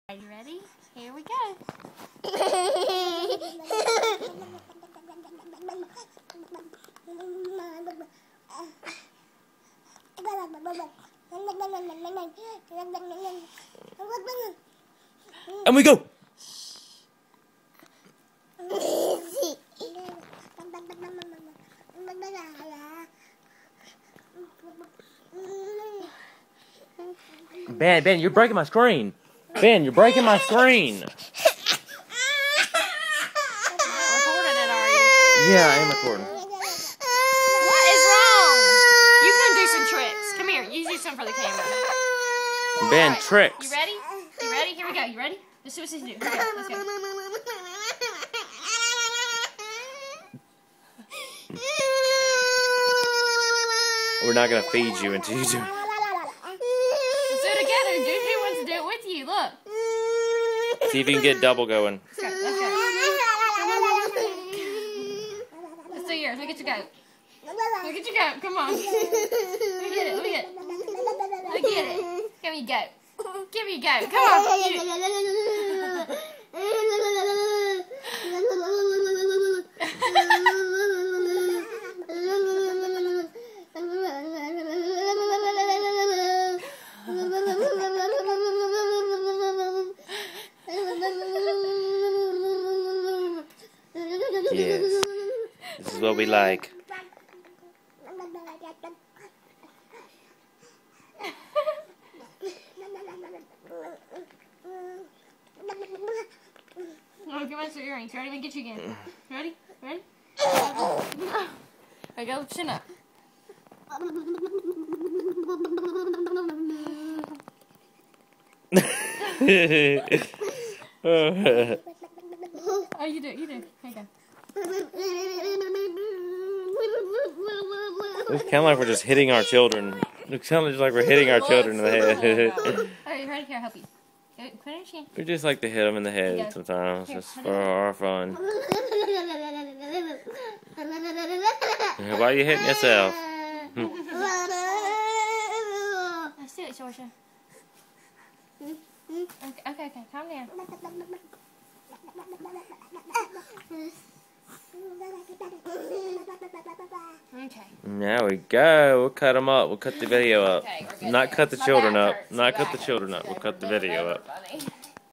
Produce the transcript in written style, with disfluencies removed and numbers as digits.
Are you ready? Here we go. And we go. Ben, you're breaking my screen. Ben, you're breaking my screen. Recording it, are you? Yeah, I am recording. What is wrong? You can do some tricks. Come here. You do some for the camera. Ben, Right. tricks. You ready? You ready? Here we go. You ready? Let's see what sissy do. Here we go. Let's go. We're not gonna feed you until you do. Let's do it together. Juju wants to do it with you. Look. See if you can get double going. Let's go. Let's go. Let's do yours. Look at your goat. Look at your goat. Come on. Look at it. Look at it. Look at it. Give me your goat. Give me your goat. Come on. Yes. This is what we like. Oh, give us your earrings. Ready? Let me get you again. Ready? Ready? There you go. Chin up. Oh, you do. You do. Here you go. It's kind of like we're just hitting our children. It's kind of just like we're hitting our children in the head. Alright, you ready? Here, I'll help you. Go, put it in your chin. We just like to hit them in the head Yeah. sometimes, Here, just put for it in. our fun. Why are you hitting yourself? Let's do it, Georgia. Okay, calm down. Okay. There we go. We'll cut them up. We'll cut the video up. Okay, we're good Not there. cut the My children back up. hurts. Not My cut the back children up. hurts. We'll cut the They were video up. funny.